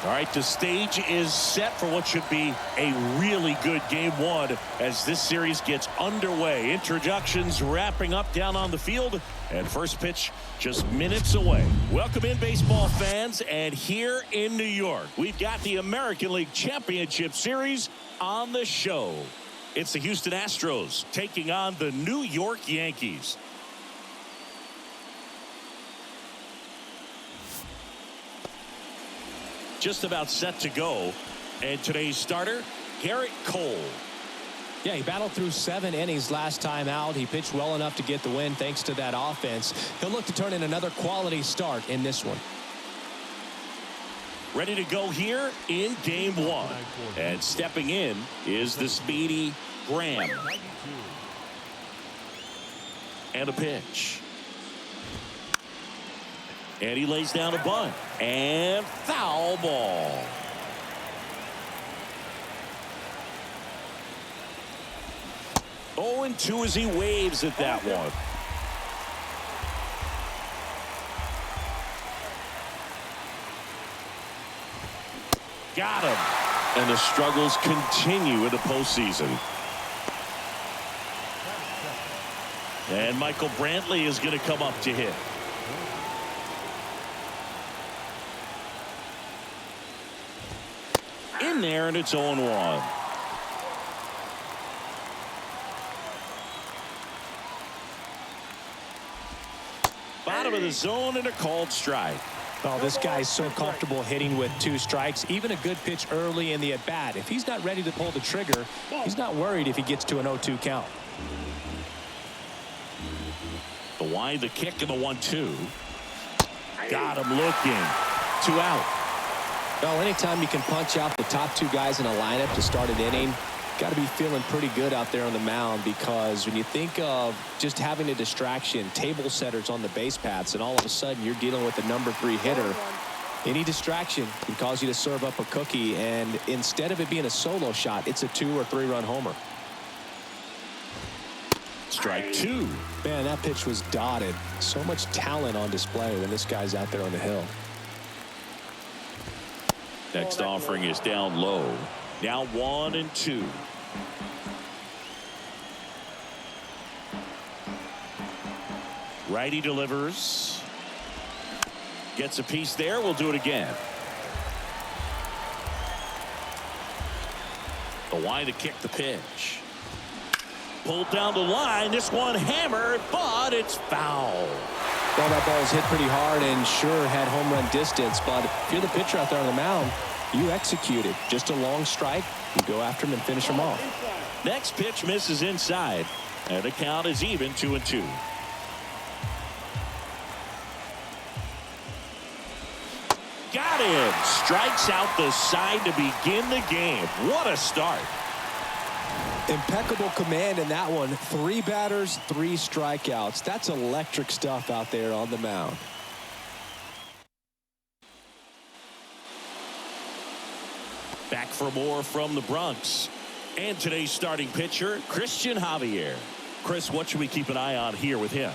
All right, the stage is set for what should be a really good game one as this series gets underway. Introductions wrapping up down on the field, and first pitch just minutes away. Welcome in, baseball fans, and here in New York, we've got the American League Championship Series on the show. It's the Houston Astros taking on the New York Yankees. Just about set to go, and today's starter, Garrett Cole. Yeah, he battled through 7 innings last time out. He pitched well enough to get the win thanks to that offense. He'll look to turn in another quality start in this one. Ready to go here in game one. And stepping in is the speedy Graham. And a pitch. And he lays down a bunt. And foul ball. Oh, and 2 as he waves at that one. Got him. And the struggles continue in the postseason. And Michael Brantley is going to come up to hit. In there, and it's 0-1. Bottom of the zone and a called strike. Oh, this guy's so comfortable hitting with 2 strikes. Even a good pitch early in the at-bat. If he's not ready to pull the trigger, he's not worried if he gets to an 0-2 count. The wide, the kick, and the 1-2. Got him looking. 2 out. Well, anytime you can punch out the top 2 guys in a lineup to start an inning, got to be feeling pretty good out there on the mound, because when you think of just having a distraction, table setters on the base paths, and all of a sudden you're dealing with a number 3 hitter, any distraction can cause you to serve up a cookie, and instead of it being a solo shot, it's a 2 or 3 run homer. Strike 2. Man, that pitch was dotted. So much talent on display when this guy's out there on the hill. Next offering is down low. Now 1-2. Righty delivers. Gets a piece there. We'll do it again. The wide to kick the pitch. Pulled down the line. This one hammered, but it's foul. Well, that ball was hit pretty hard and sure had home run distance, but if you're the pitcher out there on the mound, you execute it. Just a long strike. You go after him and finish him off. Next pitch misses inside, and the count is even 2-2. Got him. Strikes out the side to begin the game. What a start. Impeccable command in that one. 3 batters, 3 strikeouts. That's electric stuff out there on the mound. Back for more from the Bronx. And today's starting pitcher, Christian Javier. Chris, what should we keep an eye on here with him?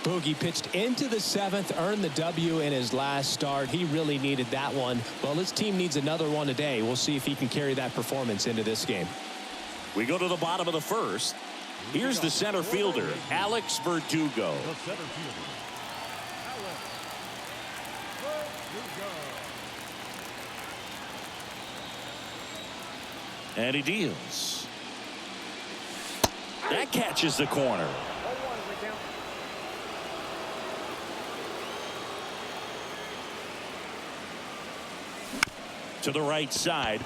Boogie pitched into the 7th, earned the W in his last start. He really needed that one. Well, his team needs another one today. We'll see if he can carry that performance into this game. We go to the bottom of the 1st. Here's the center fielder, Alex Verdugo. And he deals. That catches the corner. To the right side.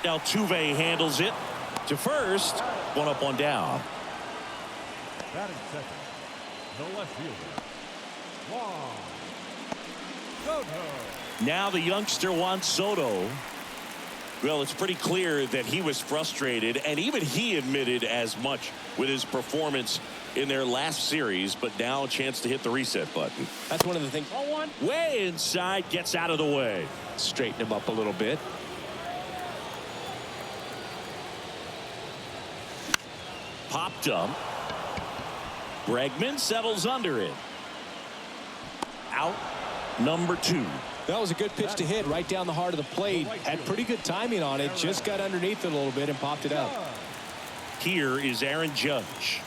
Altuve handles it to first. One up, one down. Batting second, the left fielder, Juan Soto. Now the youngster Juan Soto. Well, it's pretty clear that he was frustrated, and even he admitted as much with his performance in their last series, but now a chance to hit the reset button. That's one of the things. Way inside, gets out of the way. Straighten him up a little bit. Popped up. Bregman settles under it. Out number 2. That was a good pitch to hit right down the heart of the plate. Had pretty good timing on it. Just got underneath it a little bit and popped it up. Here is Aaron Judge.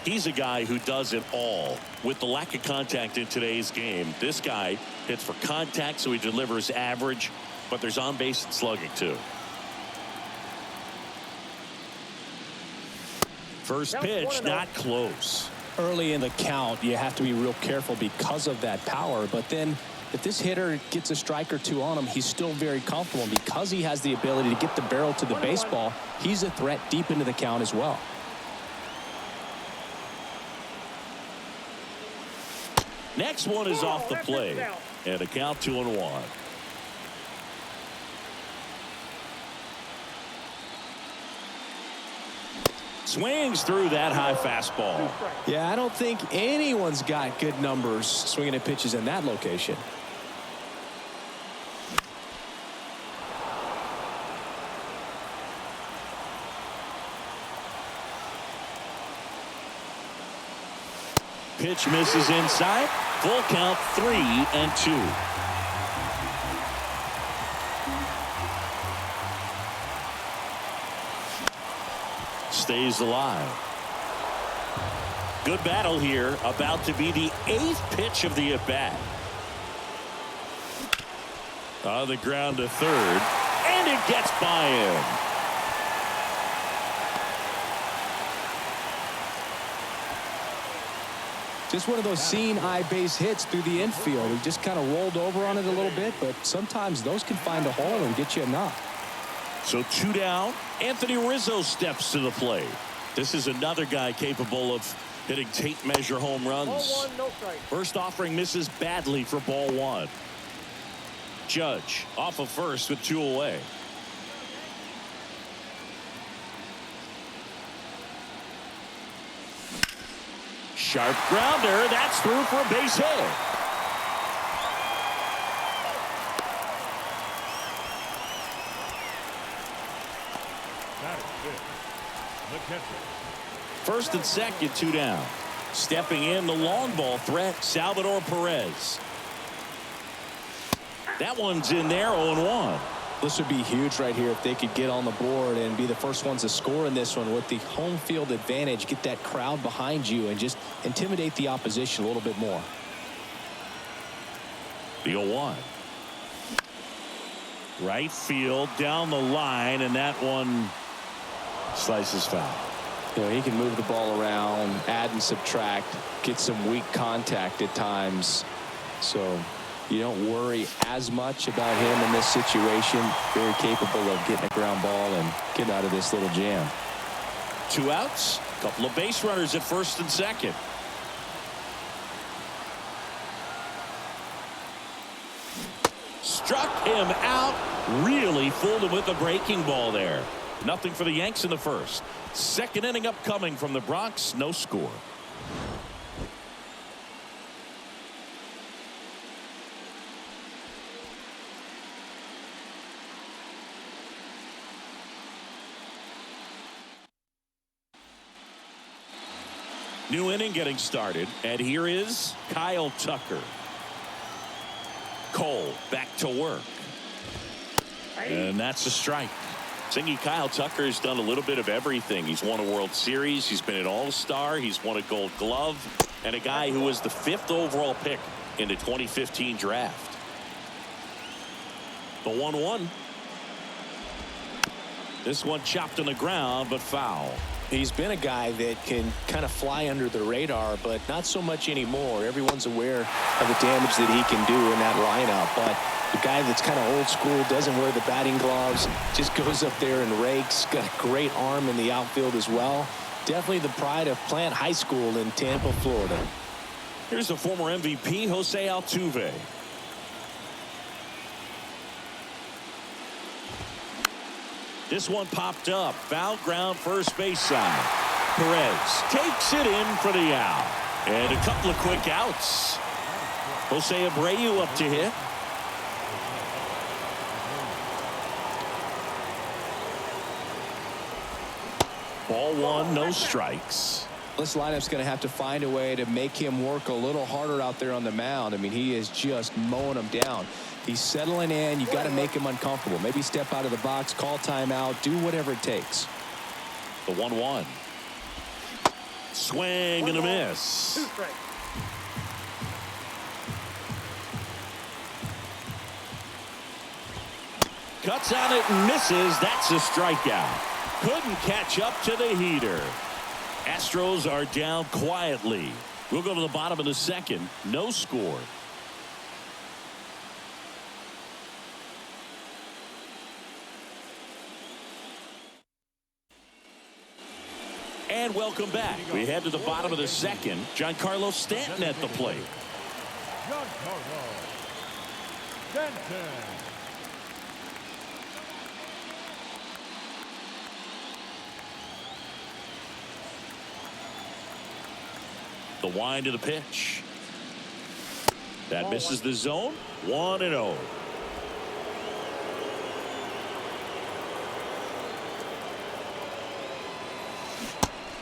He's a guy who does it all. With the lack of contact in today's game, this guy hits for contact, so he delivers average, but there's on-base and slugging too. First pitch, not close. Early in the count, you have to be real careful because of that power. But then if this hitter gets a strike or two on him, he's still very comfortable. And because he has the ability to get the barrel to the baseball, he's a threat deep into the count as well. Next one is off the plate. And a count 2-1. Swings through that high fastball. Yeah, I don't think anyone's got good numbers swinging at pitches in that location. Pitch misses inside. Full count, 3-2. Stays alive. Good battle here. About to be the 8th pitch of the at-bat. On the ground to third. And it gets by him. Just one of those seeing eye base hits through the infield. He just kind of rolled over on it a little bit, but sometimes those can find a hole and get you a knock. So 2 down. Anthony Rizzo steps to the plate. This is another guy capable of hitting tape measure home runs. Ball 1, no strike. First offering misses badly for ball 1. Judge off of first with 2 away. Sharp grounder. That's through for a base hit. First and second, 2 down. Stepping in, the long ball threat, Salvador Perez. That one's in there, 0-1. This would be huge right here if they could get on the board and be the first ones to score in this one with the home field advantage. Get that crowd behind you and just intimidate the opposition a little bit more. The 0-1. Right field, down the line, and that one slices foul. You know, he can move the ball around, add and subtract, get some weak contact at times. So you don't worry as much about him in this situation. Very capable of getting a ground ball and getting out of this little jam. 2 outs, a couple of base runners at first and second. Struck him out. Really fooled him with the breaking ball there. Nothing for the Yanks in the first. Second inning upcoming from the Bronx. No score. New inning getting started, and here is Kyle Tucker. Cole back to work. And that's a strike. Thingy Kyle Tucker has done a little bit of everything. He's won a World Series. He's been an All-Star. He's won a Gold Glove. And a guy who was the 5th overall pick in the 2015 draft. The 1-1. This one chopped on the ground, but foul. He's been a guy that can kind of fly under the radar, but not so much anymore. Everyone's aware of the damage that he can do in that lineup. But the guy that's kind of old school, doesn't wear the batting gloves, just goes up there and rakes. Got a great arm in the outfield as well. Definitely the pride of Plant High School in Tampa, Florida. Here's the former MVP, Jose Altuve. This one popped up. Foul ground, first base side. Perez takes it in for the out. And a couple of quick outs. Jose Abreu up to hit. Ball 1, no strikes. This lineup's going to have to find a way to make him work a little harder out there on the mound. I mean, he is just mowing them down. He's settling in. You got to make him uncomfortable. Maybe step out of the box, call timeout, do whatever it takes. The 1-1. Swing and a miss. Cuts on it and misses. That's a strikeout. Couldn't catch up to the heater. Astros are down quietly. We'll go to the bottom of the second. No score. And welcome back. We head to the bottom of the second. Giancarlo Stanton at the plate. Giancarlo Stanton. The wind to the pitch. That misses the zone. 1-0.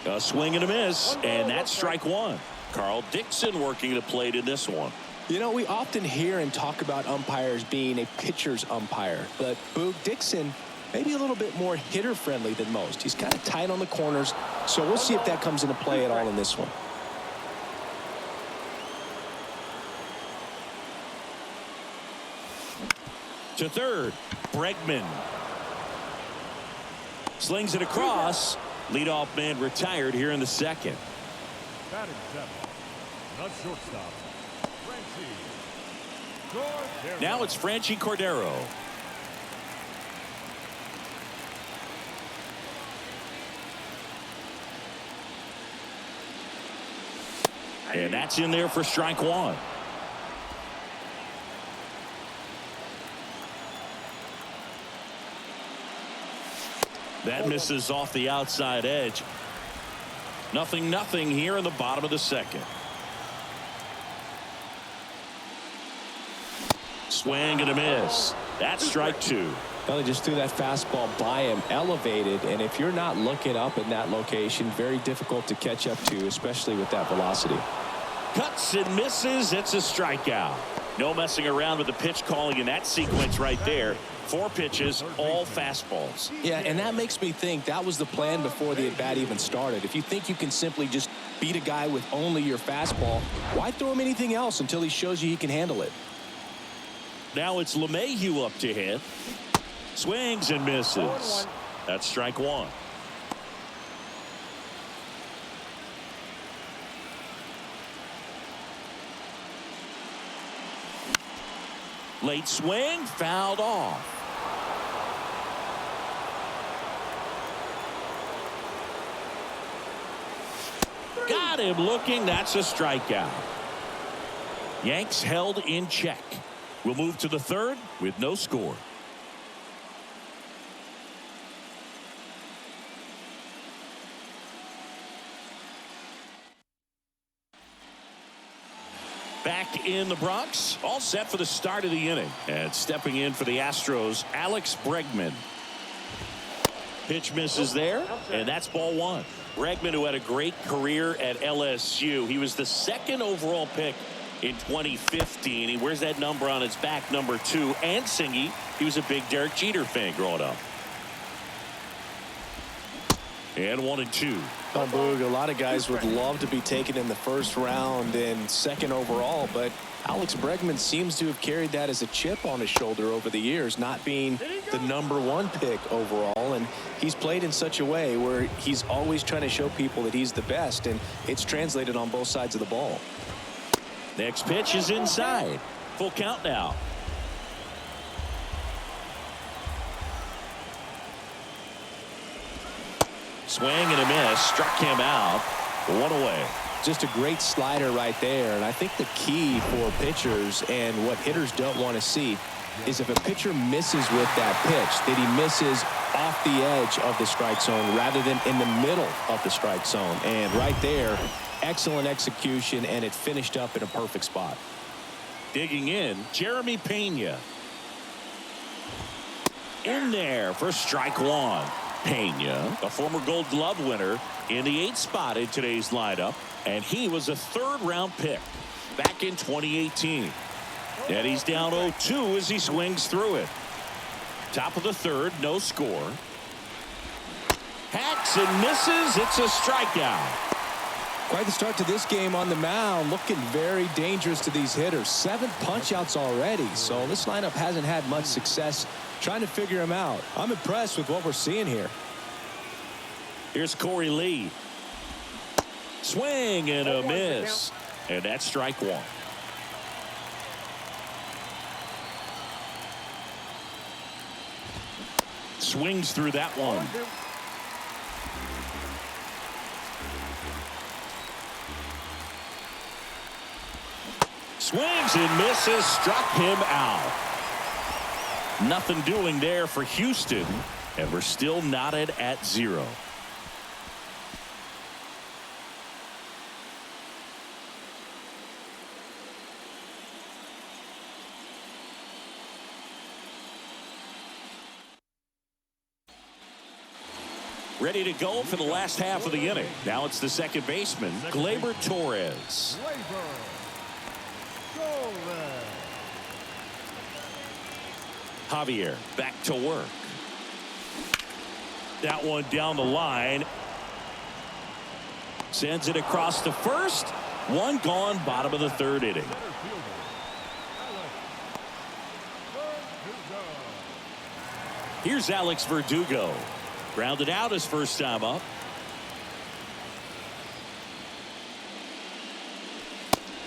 A swing and a miss, and that's strike one. Carl Dixon working the plate in this one. You know, we often hear and talk about umpires being a pitcher's umpire, but Boog Dixon maybe a little bit more hitter friendly than most. He's kind of tight on the corners, so we'll see if that comes into play at all in this one. To third, Bregman. Slings it across. Leadoff man retired here in the second. Batting seventh, the shortstop, Franchi Cordero. Now it's Franchi Cordero. And that's in there for strike one. That misses off the outside edge. 0-0 here in the bottom of the second. Swing and a miss. That's strike two. Well, they just threw that fastball by him, elevated, and if you're not looking up in that location, very difficult to catch up to, especially with that velocity. Cuts and misses. It's a strikeout. No messing around with the pitch calling in that sequence right there. 4 pitches, all fastballs. Yeah, and that makes me think that was the plan before the at-bat even started. If you think you can simply just beat a guy with only your fastball, why throw him anything else until he shows you he can handle it? Now it's LeMahieu up to hit. Swings and misses. That's strike one. Late swing, fouled off. Got him looking. That's a strikeout. Yanks held in check. We'll move to the third with no score. Back in the Bronx, all set for the start of the inning. And stepping in for the Astros, Alex Bregman. Pitch misses there, and that's ball one. Bregman, who had a great career at LSU. He was the second overall pick in 2015. He wears that number on his back, number 2. And Singy, he was a big Derek Jeter fan growing up. And 1-2. Oh, Boog, a lot of guys would love to be taken in the first round and second overall, but Alex Bregman seems to have carried that as a chip on his shoulder over the years, not being the number 1 pick overall. And he's played in such a way where he's always trying to show people that he's the best, and it's translated on both sides of the ball. Next pitch is inside. Full count now. Swing and a miss. Struck him out. 1 away. Just a great slider right there. And I think the key for pitchers and what hitters don't want to see is if a pitcher misses with that pitch, that he misses off the edge of the strike zone rather than in the middle of the strike zone. And right there, excellent execution, and it finished up in a perfect spot. Digging in, Jeremy Pena. In there for strike one. Pena, a former Gold Glove winner, in the 8th spot in today's lineup, and he was a 3rd-round pick back in 2018. And he's down 0-2 as he swings through it. Top of the 3rd, no score. Hacks and misses. It's a strikeout. Quite the start to this game on the mound, looking very dangerous to these hitters. 7 punch-outs already, so this lineup hasn't had much success trying to figure him out. I'm impressed with what we're seeing here. Here's Corey Lee. Swing and a miss. And that's strike 1. Swings through that one. Swings and misses. Struck him out. Nothing doing there for Houston. And we're still knotted at 0. Ready to go for the last half of the inning. Now it's the second baseman, Gleyber Torres. Javier back to work. That one down the line. Sends it across to first. One gone, bottom of the 3rd inning. Here's Alex Verdugo. Grounded out his first time up.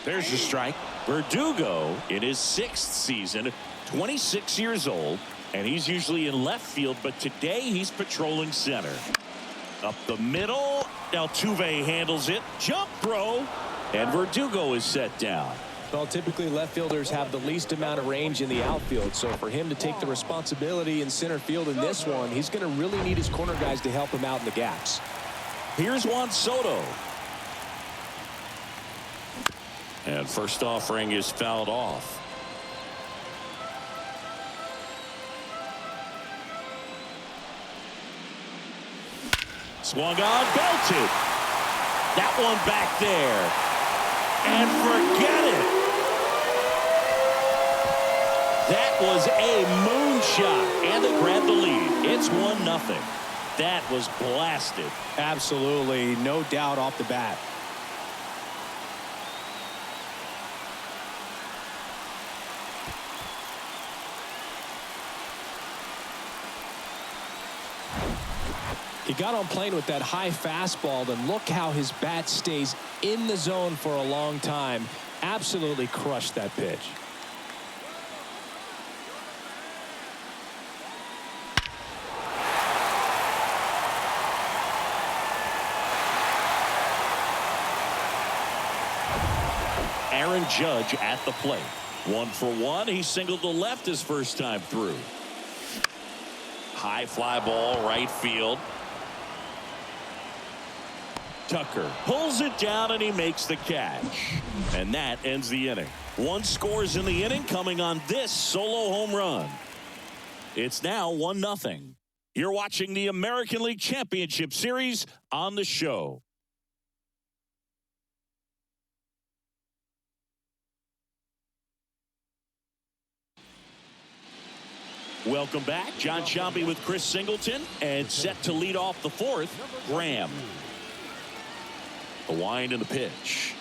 There's the strike. Verdugo in his 6th season, 26 years old, and he's usually in left field, but today he's patrolling center. Up the middle. Altuve handles it. Jump throw. And Verdugo is set down. Well, typically left fielders have the least amount of range in the outfield, so for him to take the responsibility in center field in this one, he's going to really need his corner guys to help him out in the gaps. Here's Juan Soto. And first offering is fouled off. Swung on, belted. That one back there. And forget it. That was a moonshot, and they grab the lead. It's 1-0. That was blasted. Absolutely, no doubt off the bat. He got on plane with that high fastball, and look how his bat stays in the zone for a long time. Absolutely crushed that pitch. Aaron Judge at the plate. 1 for 1. He singled to left his first time through. High fly ball, right field. Tucker pulls it down and he makes the catch. And that ends the inning. 1 scores in the inning coming on this solo home run. It's now 1-0. You're watching the American League Championship Series on the show. Welcome back. John Sciambi with Chris Singleton, and set to lead off the 4th, Graham. The wind and the pitch.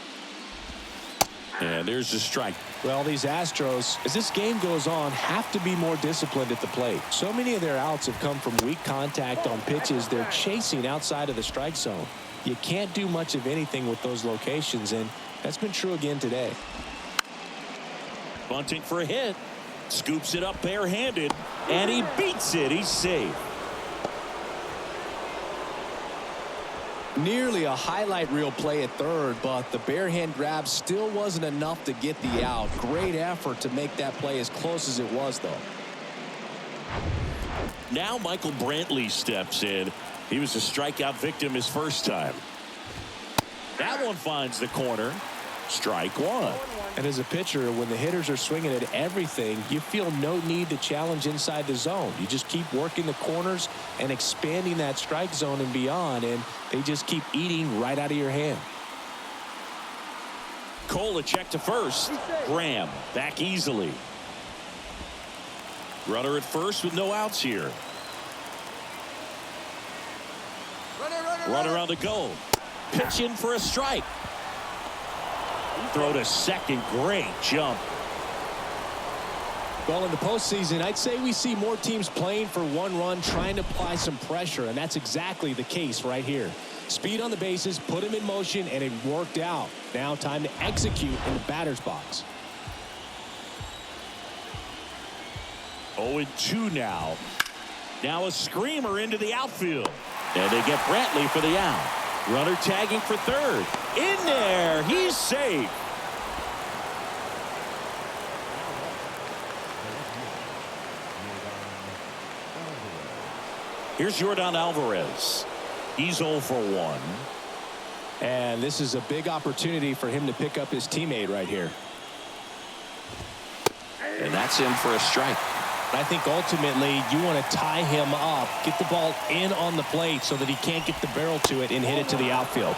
And there's the strike. Well, these Astros, as this game goes on, have to be more disciplined at the plate. So many of their outs have come from weak contact on pitches they're chasing outside of the strike zone. You can't do much of anything with those locations, and that's been true again today. Bunting for a hit. Scoops it up barehanded, and he beats it. He's safe. Nearly a highlight reel play at third, but the bare hand grab still wasn't enough to get the out. Great effort to make that play as close as it was, though. Now Michael Brantley steps in. He was a strikeout victim his first time. That one finds the corner. Strike 1. And as a pitcher, when the hitters are swinging at everything, you feel no need to challenge inside the zone. You just keep working the corners and expanding that strike zone and beyond, and they just keep eating right out of your hand. Cole a check to first. Graham back easily. Runner at first with no outs here. Runner on the go. Pitch in for a strike. Throw to second. Great jump. Well, in the postseason, I'd say we see more teams playing for one run, trying to apply some pressure, and that's exactly the case right here. Speed on the bases, put him in motion, and it worked out. Now time to execute in the batter's box. 0-2 now. Now a screamer into the outfield. And they get Brantley for the out. Runner tagging for third. In there. He's safe. Here's Yordan Alvarez. He's 0 for 1. And this is a big opportunity for him to pick up his teammate right here. And that's in for a strike. I think ultimately you want to tie him up, get the ball in on the plate so that he can't get the barrel to it and hit it to the outfield.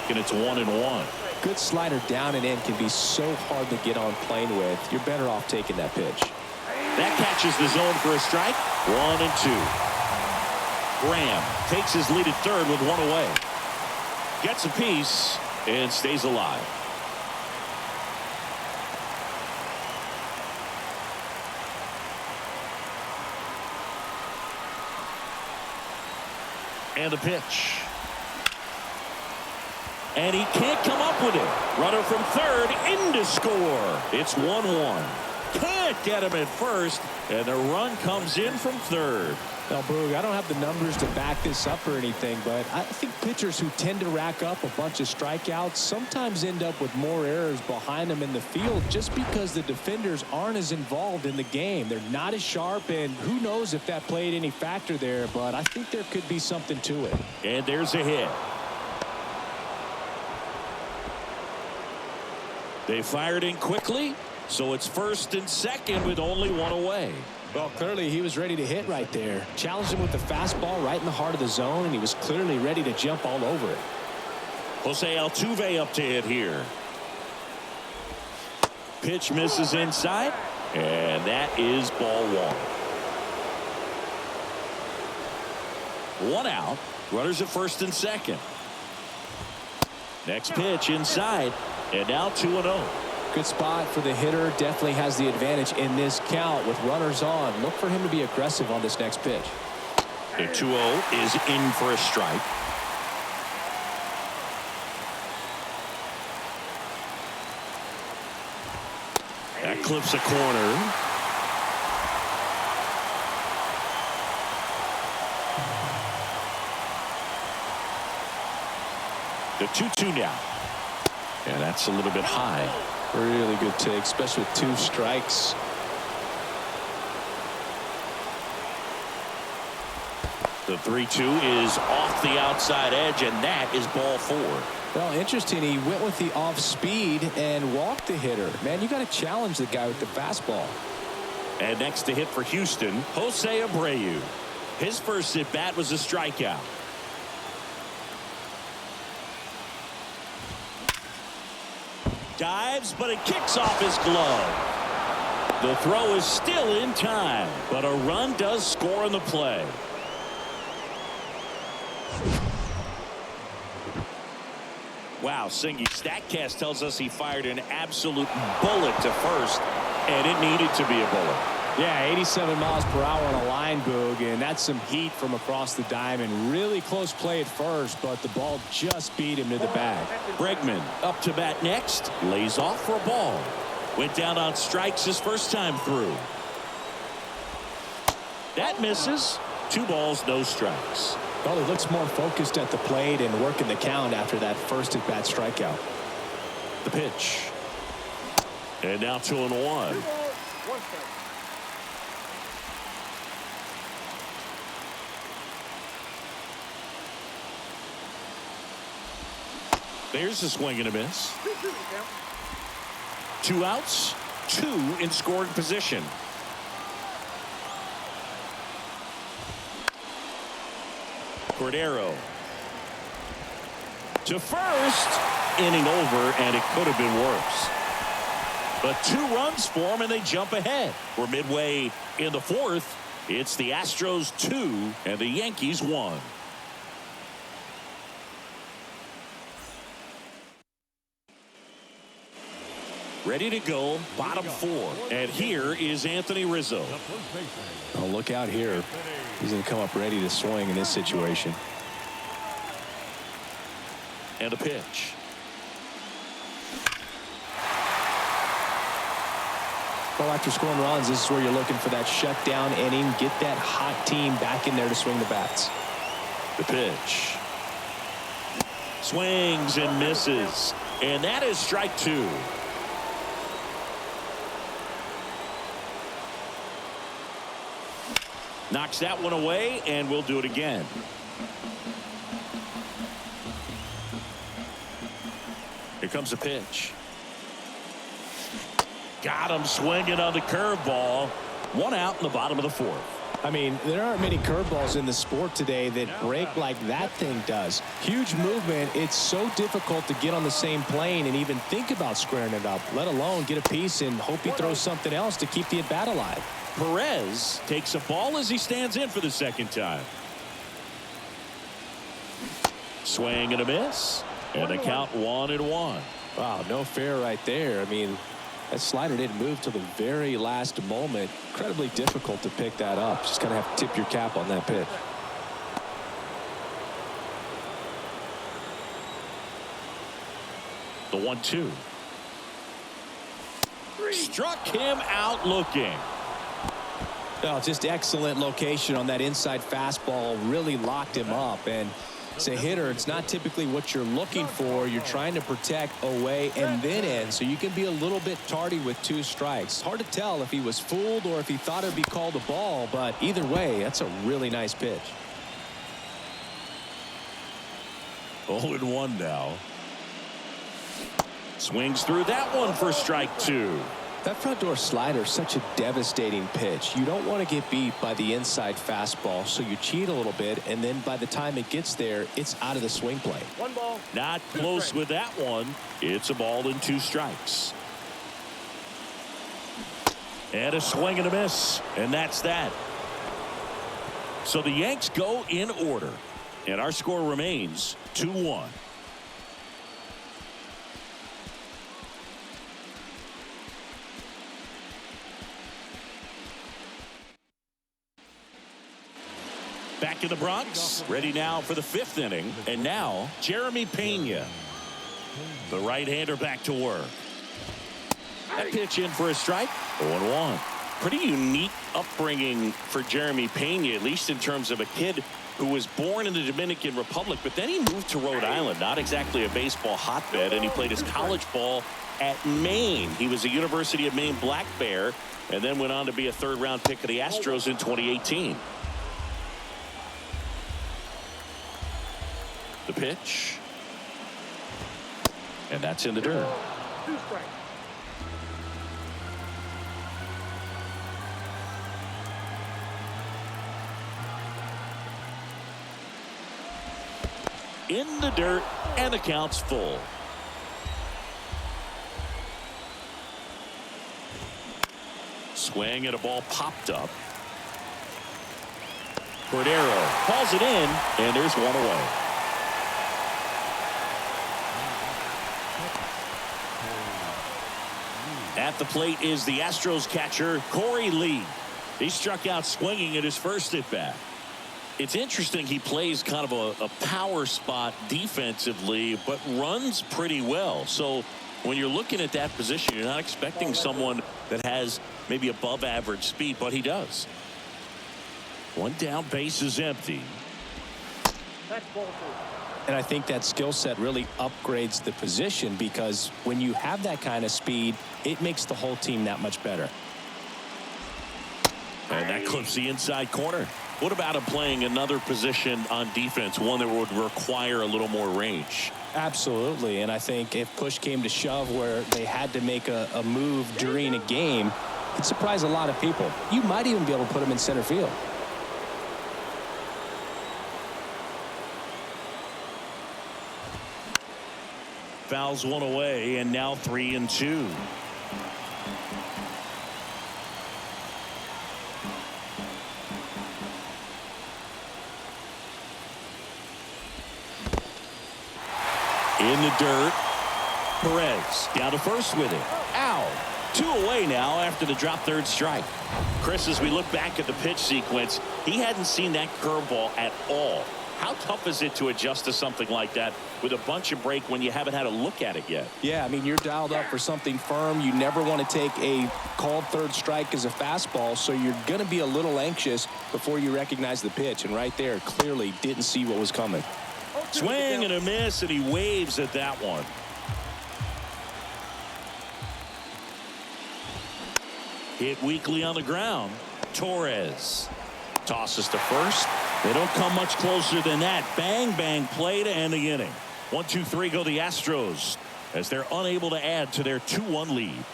And it's 1-1. Good slider down and in can be so hard to get on plane with. You're better off taking that pitch. That catches the zone for a strike. 1-2. Graham takes his lead at third with one away. Gets a piece and stays alive. And the pitch. And he can't come up with it. Runner from third in to score. It's 1-1. Can't get him at first, and the run comes in from third. Now, Boog, I don't have the numbers to back this up or anything, but I think pitchers who tend to rack up a bunch of strikeouts sometimes end up with more errors behind them in the field just because the defenders aren't as involved in the game. They're not as sharp, and who knows if that played any factor there, but I think there could be something to it. And there's a hit. They fired in quickly, so it's first and second with only one away. Well, clearly he was ready to hit right there. Challenged him with the fastball right in the heart of the zone, and he was clearly ready to jump all over it. Jose Altuve up to hit here. Pitch misses inside, and that is ball one. One out. Runners at first and second. Next pitch inside, and now 2-0. Good spot for the hitter. Definitely has the advantage in this count with runners on. Look for him to be aggressive on this next pitch. The 2-0 is in for a strike. That clips a corner. The 2-2 now. And that's a little bit high. Really good take, especially with two strikes. The 3-2 is off the outside edge, and that is ball four. Well, interesting. He went with the off speed and walked the hitter. Man, you got to challenge the guy with the fastball. And next to hit for Houston, Jose Abreu. His first at bat was a strikeout. Dives, but it kicks off his glove. The throw is still in time, but a run does score on the play. Wow, Singy, StatCast tells us he fired an absolute bullet to first, and it needed to be a bullet. Yeah, 87 miles per hour on a line, Boog, and that's some heat from across the diamond. Really close play at first, but the ball just beat him to the bag. Bregman up to bat next, lays off for a ball. Went down on strikes his first time through. That misses. 2 balls, no strikes. Well, he looks more focused at the plate and working the count after that first at bat strikeout. The pitch. And now 2-1. There's a swing and a miss. 2 outs, 2 in scoring position. Cordero to first. Inning over, and it could have been worse. But 2 runs for them, and they jump ahead. We're midway in the 4th. It's the Astros 2 and the Yankees 1. Ready to go, bottom 4. And here is Anthony Rizzo. Oh, look out here. He's going to come up ready to swing in this situation. And a pitch. Well, after scoring runs, this is where you're looking for that shutdown inning. Get that hot team back in there to swing the bats. The pitch. Swings and misses. And that is strike 2. Knocks that one away, and we'll do it again. Here comes a pitch. Got him swinging on the curveball. 1 out in the bottom of the 4th. I mean, there aren't many curveballs in the sport today that break like that thing does. Huge movement. It's so difficult to get on the same plane and even think about squaring it up, let alone get a piece and hope he throws something else to keep the at-bat alive. Perez takes a ball as he stands in for the 2nd time. Swing and a miss. And the count 1-1. Wow, no fair right there. I mean, that slider didn't move till the very last moment. Incredibly difficult to pick that up. Just kind of have to tip your cap on that pitch. The 1-2. Struck him out looking. Oh, just excellent location on that inside fastball. Really locked him up. And as a hitter, it's not typically what you're looking for. You're trying to protect away and then in, so you can be a little bit tardy with 2 strikes. Hard to tell if he was fooled or if he thought it would be called a ball, but either way, that's a really nice pitch. 0-1 now. Swings through that one for strike 2. That front door slider is such a devastating pitch. You don't want to get beat by the inside fastball, so you cheat a little bit, and then by the time it gets there, it's out of the swing plane. 1 ball. Not close with that one. It's a ball and 2 strikes. And a swing and a miss, and that's that. So the Yanks go in order, and our score remains 2-1. Back in the Bronx, ready now for the 5th inning. And now, Jeremy Pena, the right-hander, back to work. That pitch in for a strike. 0-1. Pretty unique upbringing for Jeremy Pena, at least in terms of a kid who was born in the Dominican Republic, but then he moved to Rhode Island, not exactly a baseball hotbed, and he played his college ball at Maine. He was a University of Maine Black Bear, and then went on to be a 3rd-round pick of the Astros in 2018. The pitch. And that's in the dirt. 2 strikes. In the dirt, and the count's full. Swing and a ball popped up. Cordero calls it in, and there's 1 away. At the plate is the Astros catcher, Corey Lee. He struck out swinging at his first at-bat. It's interesting, he plays kind of a power spot defensively, but runs pretty well. So when you're looking at that position, you're not expecting someone that has maybe above average speed, but he does. 1 down, base is empty. That's ball 2. And I think that skill set really upgrades the position, because when you have that kind of speed, it makes the whole team that much better. And that clips the inside corner. What about him playing another position on defense, one that would require a little more range? Absolutely, and I think if push came to shove where they had to make a move during a game, it'd surprise a lot of people. You might even be able to put him in center field. Fouls one away, and now 3-2. In the dirt. Perez down to first with it. Out. 2 away now after the drop third strike. Chris, as we look back at the pitch sequence, he hadn't seen that curveball at all. How tough is it to adjust to something like that with a bunch of break when you haven't had a look at it yet? Yeah, I mean, you're dialed up for something firm. You never want to take a called third strike as a fastball, so you're going to be a little anxious before you recognize the pitch. And right there, clearly didn't see what was coming. Swing and a miss, and he waves at that one. Hit weakly on the ground. Torres tosses to first. They don't come much closer than that. Bang, bang play to end the inning. 1-2-3 go the Astros as they're unable to add to their 2-1 lead.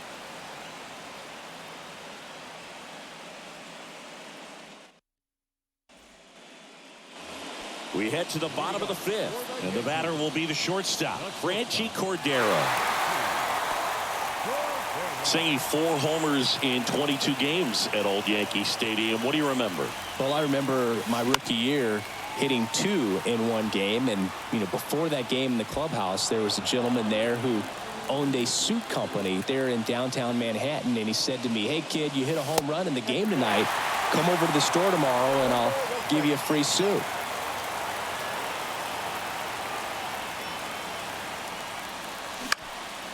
We head to the bottom of the 5th, and the batter will be the shortstop, Franchi Cordero. Singing 4 homers in 22 games at Old Yankee Stadium. What do you remember? Well, I remember my rookie year hitting 2 in one game, and before that game in the clubhouse, there was a gentleman there who owned a suit company there in downtown Manhattan, and he said to me, "Hey kid, you hit a home run in the game tonight. Come over to the store tomorrow and I'll give you a free suit."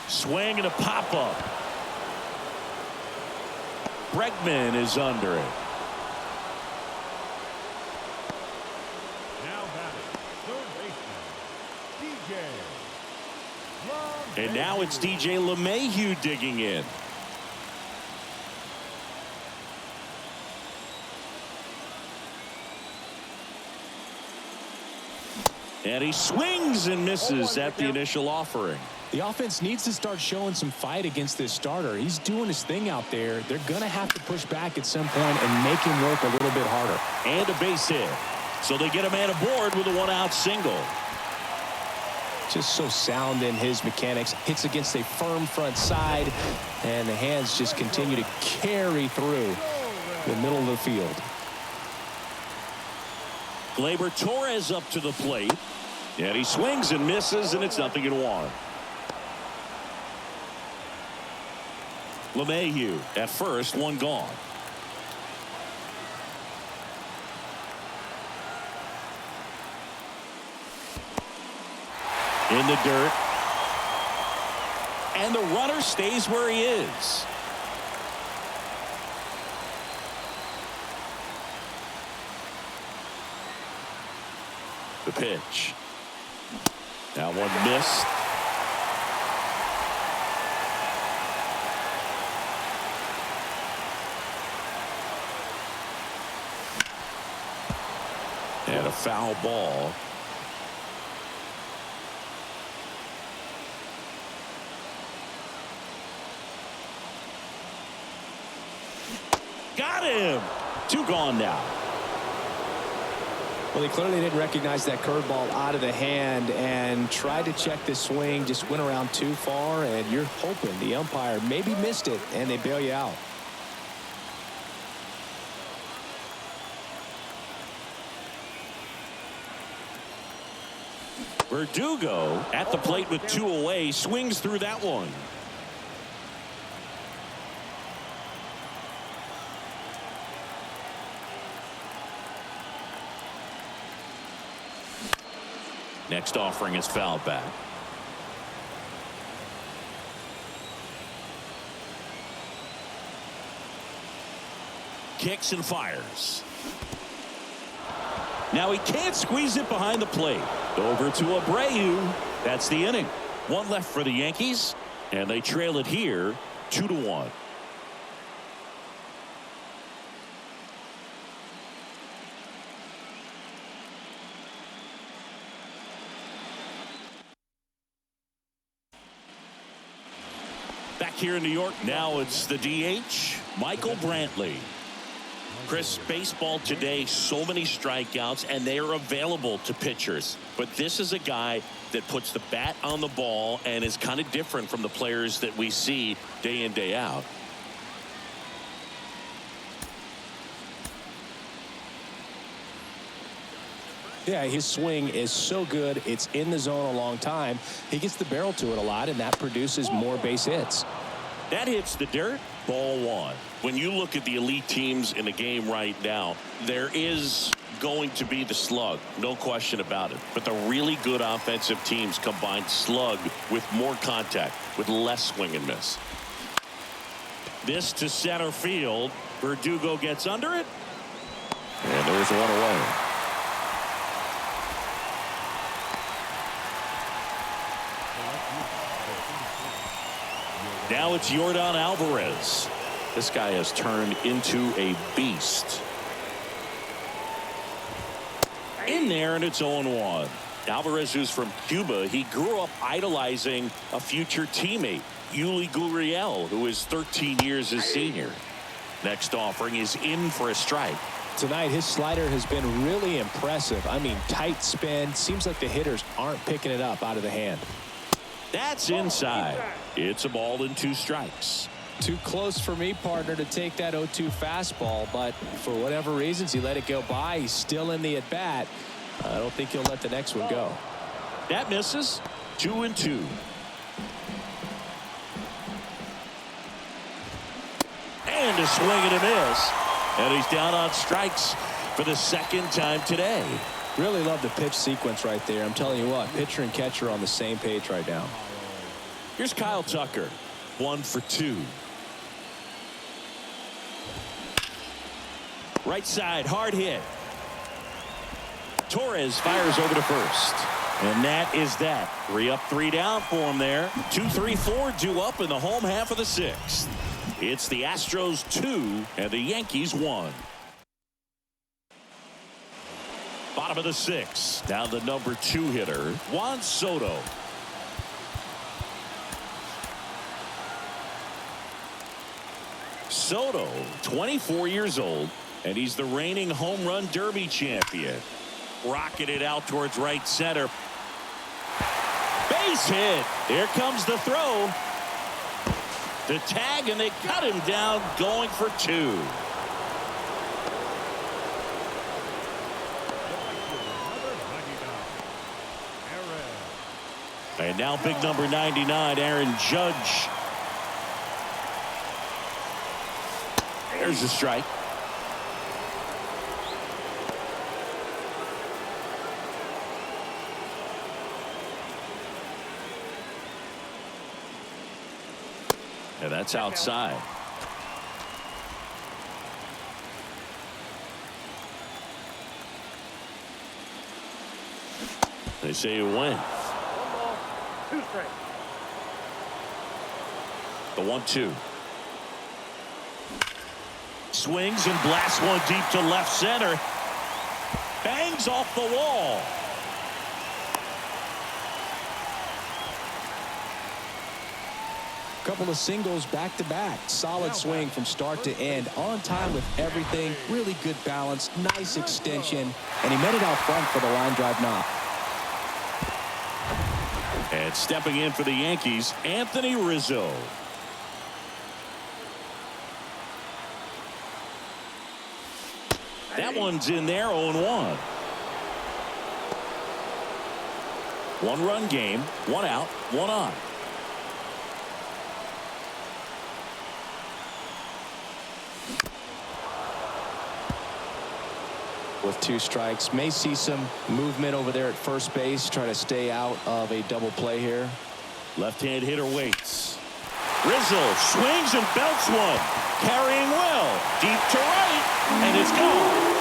Swing and a pop-up. Bregman is under it. Now batting, third baseman, DJ. And now it's DJ LeMahieu digging in. And he swings and misses at the initial offering. The offense needs to start showing some fight against this starter. He's doing his thing out there. They're going to have to push back at some point and make him work a little bit harder. And a base hit. So they get a man aboard with a 1-out single. Just so sound in his mechanics. Hits against a firm front side, and the hands just continue to carry through the middle of the field. Gleyber Torres up to the plate. And he swings and misses, and it's 0-1. LeMahieu at first, 1 gone. In the dirt. And the runner stays where he is. The pitch. That one missed. And a foul ball. Got him. 2 gone now. Well, they clearly didn't recognize that curveball out of the hand and tried to check the swing. Just went around too far, and you're hoping the umpire maybe missed it, and they bail you out. Verdugo at the plate with 2 away, swings through that one. Next offering is fouled back. Kicks and fires. Now he can't squeeze it behind the plate. Over to Abreu. That's the inning. 1 left for the Yankees, and they trail it here 2-1. here in New York. Now it's the DH, Michael Brantley. Chris, baseball today, so many strikeouts, and they are available to pitchers. But this is a guy that puts the bat on the ball and is kind of different from the players that we see day in, day out. Yeah, his swing is so good. It's in the zone a long time. He gets the barrel to it a lot, and that produces more base hits. That hits the dirt. Ball one. When you look at the elite teams in the game right now, there is going to be the slug, no question about it. But the really good offensive teams combine slug with more contact, with less swing and miss. This to center field. Verdugo gets under it. And there's one away. Now it's Yordan Alvarez. This guy has turned into a beast. In there, and it's 0-1. Alvarez, who's from Cuba, he grew up idolizing a future teammate, Yuli Gurriel, who is 13 years his senior. Next offering is in for a strike. Tonight, his slider has been really impressive. I mean, tight spin. Seems like the hitters aren't picking it up out of the hand. That's inside. It's a ball and 2 strikes. Too close for me, partner, to take that 0-2 fastball, but for whatever reasons, he let it go by. He's still in the at-bat. I don't think he'll let the next one go. That misses. 2-2. And a swing and a miss. And he's down on strikes for the second time today. Really love the pitch sequence right there. I'm telling you what, pitcher and catcher are on the same page right now. Here's Kyle Tucker. 1 for 2. Right side, hard hit. Torres fires over to first. And that is that. 3 up, 3 down for him there. 2, 3, 4 due up in the home half of the 6th. It's the Astros 2 and the Yankees 1. Bottom of the 6th. Now the number 2 hitter, Juan Soto. Soto, 24 years old, and he's the reigning home run derby champion. Rocketed out towards right center. Base hit. Here comes the throw. The tag, and they cut him down going for 2. And now big number 99, Aaron Judge. There's a strike. And that's outside. They say you win. 1 ball, 2 strikes. The 1-2. Swings and blasts one deep to left center. Bangs off the wall. Couple of singles back to back. Solid swing from start to end. On time with everything. Really good balance. Nice extension. And he met it out front for the line drive knock. And stepping in for the Yankees, Anthony Rizzo. That one's in there, 0-1. 1-run game, 1 out, 1 on. With 2 strikes, may see some movement over there at first base. Try to stay out of a double play here. Left-hand hitter waits. Rizzo swings and belts one. Carrying well. Deep to right. And it's gone.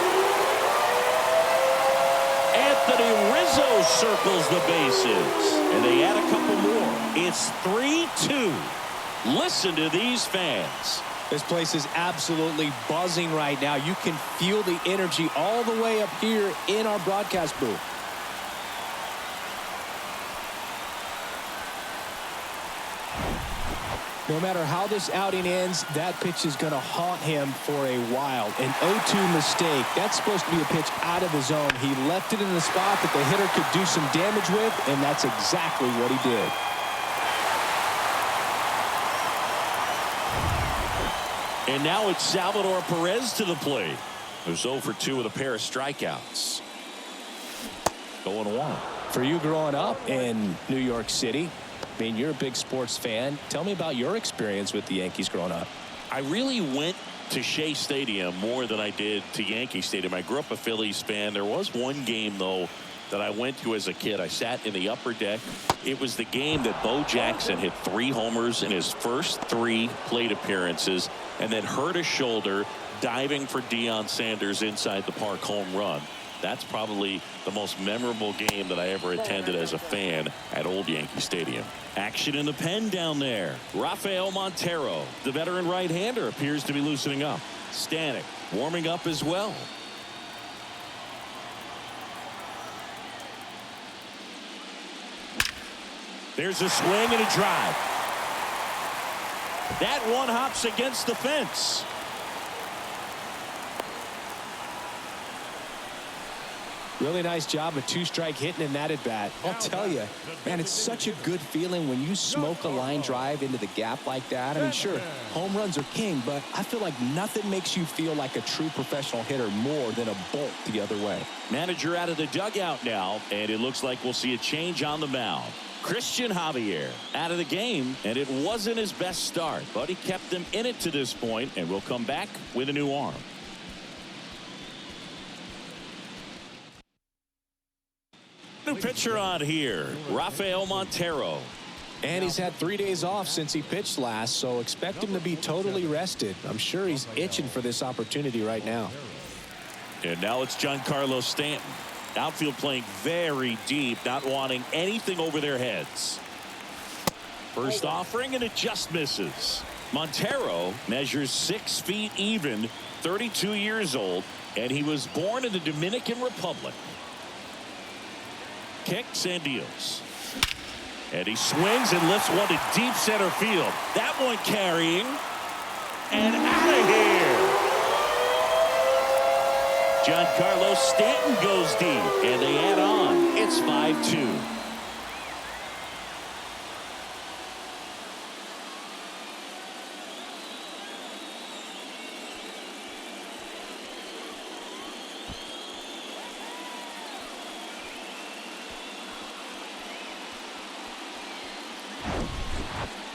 Anthony Rizzo circles the bases. And they add a couple more. It's 3-2. Listen to these fans. This place is absolutely buzzing right now. You can feel the energy all the way up here in our broadcast booth. No matter how this outing ends, that pitch is going to haunt him for a while. An 0-2 mistake. That's supposed to be a pitch out of the zone. He left it in the spot that the hitter could do some damage with, and that's exactly what he did. And now it's Salvador Perez to the plate. Who's 0 for 2 with a pair of strikeouts. 0-1. For you growing up in New York City, I mean, you're a big sports fan. Tell me about your experience with the Yankees growing up. I really went to Shea Stadium more than I did to Yankee Stadium. I grew up a Phillies fan. There was one game, though, that I went to as a kid. I sat in the upper deck. It was the game that Bo Jackson hit 3 homers in his first 3 plate appearances and then hurt his shoulder diving for Deion Sanders' inside the park home run. That's probably the most memorable game that I ever attended as a fan at Old Yankee Stadium. Action in the pen down there. Rafael Montero, the veteran right-hander, appears to be loosening up. Stanek warming up as well. There's a swing and a drive. That one hops against the fence. Really nice job of 2-strike hitting in that at bat. I'll tell you, man, it's such a good feeling when you smoke a line drive into the gap like that. I mean, sure, home runs are king, but I feel like nothing makes you feel like a true professional hitter more than a bolt the other way. Manager out of the dugout now, and it looks like we'll see a change on the mound. Christian Javier out of the game, and it wasn't his best start, but he kept them in it to this point, and will come back with a new arm. New pitcher on here, Rafael Montero. And he's had 3 days off since he pitched last, so expect him to be totally rested. I'm sure he's itching for this opportunity right now. And now it's Giancarlo Stanton. Outfield playing very deep, not wanting anything over their heads. First offering, and it just misses. Montero measures 6 feet even, 32 years old, and he was born in the Dominican Republic. Kicks and deals. And he swings and lifts one to deep center field. That one carrying. And out of here. Giancarlo Stanton goes deep. And they add on. It's 5-2.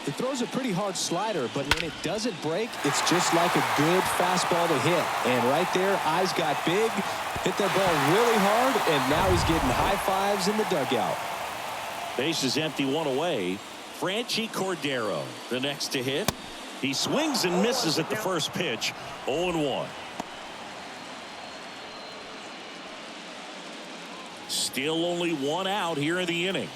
He throws a pretty hard slider, but when it doesn't break, it's just like a good fastball to hit. And right there, eyes got big, hit that ball really hard, and now he's getting high fives in the dugout. Base is empty, 1 away. Franchi Cordero, the next to hit. He swings and misses at the first pitch, 0-1. Still only 1 out here in the inning.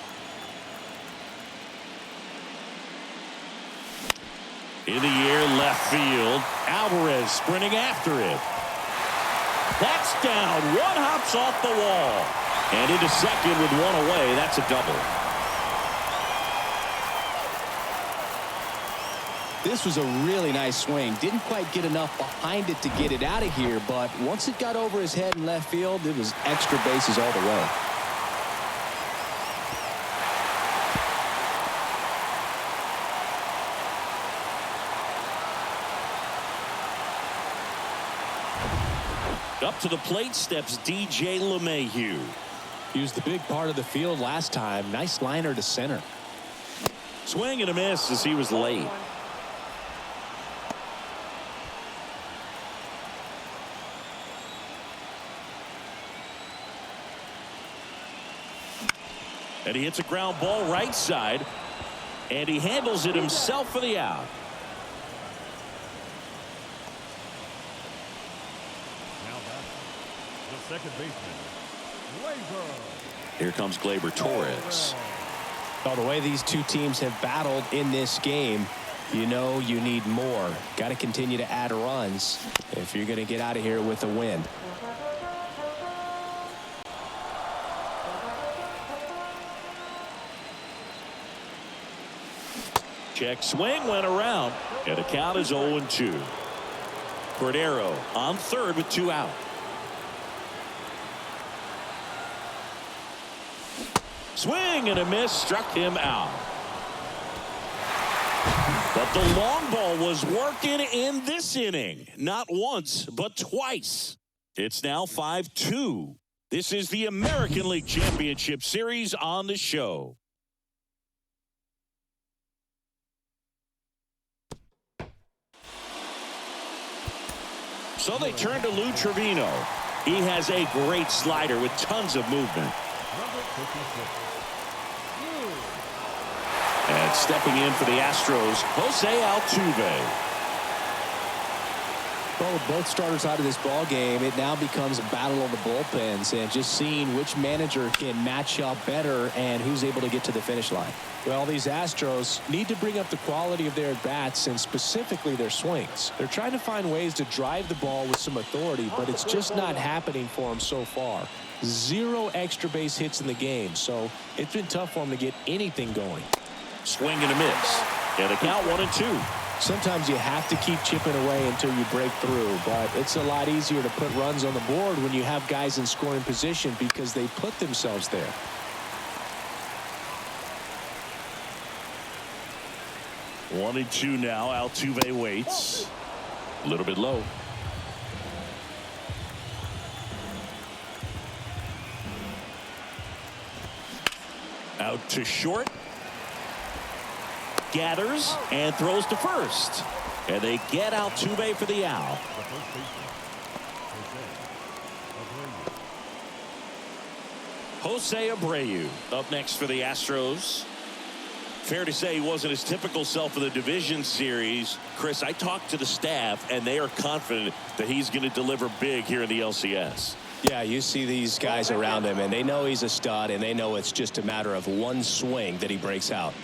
In the air, left field. Alvarez sprinting after it. That's down. 1 hops off the wall. And into second with 1 away. That's a double. This was a really nice swing. Didn't quite get enough behind it to get it out of here, but once it got over his head in left field, it was extra bases all the way. Up to the plate steps DJ LeMahieu. He was the big part of the field last time. Nice liner to center. Swing and a miss as he was late. And he hits a ground ball right side. And he handles it himself for the out. Second baseman, Gleyber. Here comes Gleyber Torres. Well, the way these two teams have battled in this game, you know you need more. Got to continue to add runs if you're going to get out of here with a win. Check swing went around, and the count is 0-2. Cordero on third with 2 out. Swing and a miss, struck him out. But the long ball was working in this inning. Not once, but twice. It's now 5-2. This is the American League Championship Series on the show. So they turn to Lou Trevino. He has a great slider with tons of movement. And stepping in for the Astros, Jose Altuve. Well, with both starters out of this ball game, it now becomes a battle of the bullpens and just seeing which manager can match up better and who's able to get to the finish line. Well, these Astros need to bring up the quality of their at-bats and specifically their swings. They're trying to find ways to drive the ball with some authority, but it's just not happening for them so far. 0 extra base hits in the game, so it's been tough for them to get anything going. Swing and a miss. And the count 1-2. Sometimes you have to keep chipping away until you break through, but it's a lot easier to put runs on the board when you have guys in scoring position because they put themselves there. 1-2 now. Altuve waits. A little bit low. Out to short. Gathers and throws to first. And they get Altuve for the out. Jose Abreu up next for the Astros. Fair to say he wasn't his typical self of the division series. Chris, I talked to the staff, and they are confident that he's going to deliver big here in the LCS. Yeah, you see these guys around him, and they know he's a stud, and they know it's just a matter of one swing that he breaks out.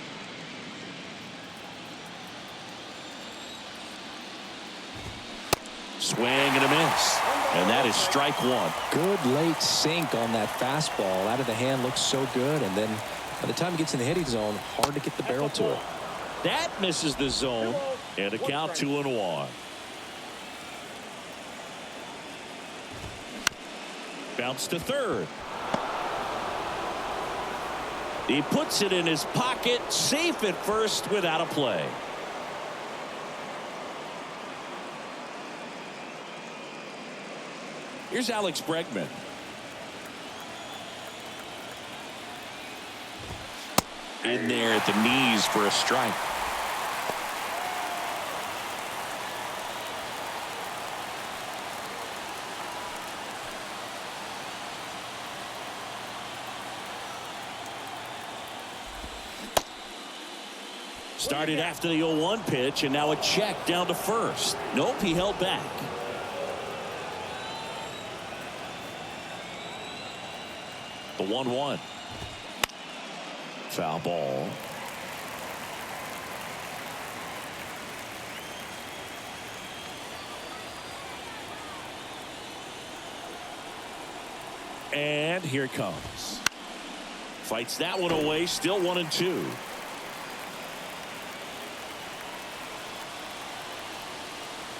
Swing and a miss. And that is strike 1. Good late sink on that fastball. Out of the hand looks so good, and then by the time it gets in the hitting zone, hard to get the barrel to it. That misses the zone, and a count 2-1. Bounce to third. He puts it in his pocket, safe at first without a play. Here's Alex Bregman. In there at the knees for a strike. Started after the 0-1 pitch, and now a check down to first. Nope, he held back. The 1-1. Foul ball. And here it comes. Fights that one away. Still 1-2.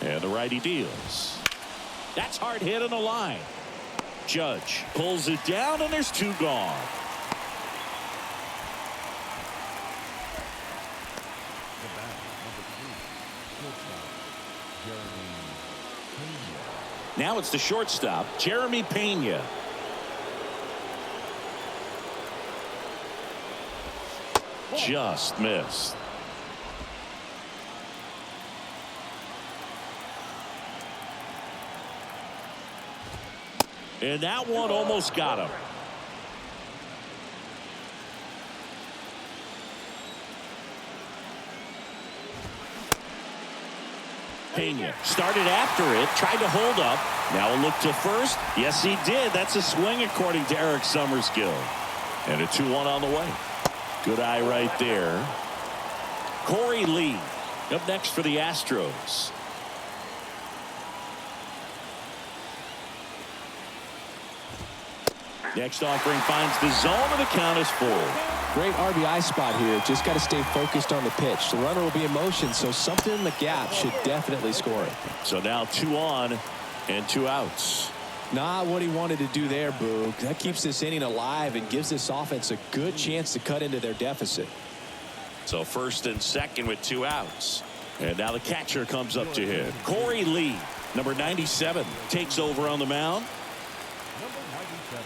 And the righty deals. That's hard hit on the line. Judge pulls it down, and there's 2 gone. Now it's the shortstop, Jeremy Pena. Just missed. And that one almost got him. Pena started after it, tried to hold up. Now a look to first. Yes, he did. That's a swing according to Eric Summerskill. And a 2-1 on the way. Good eye right there. Corey Lee up next for the Astros. Next offering finds the zone, and the count is full. Great RBI spot here. Just got to stay focused on the pitch. The runner will be in motion, so something in the gap should definitely score it. So now 2 on and 2 outs. Not what he wanted to do there, Boog. That keeps this inning alive and gives this offense a good chance to cut into their deficit. So first and second with 2 outs. And now the catcher comes up to him. Corey Lee, number 97, takes over on the mound. Number 97.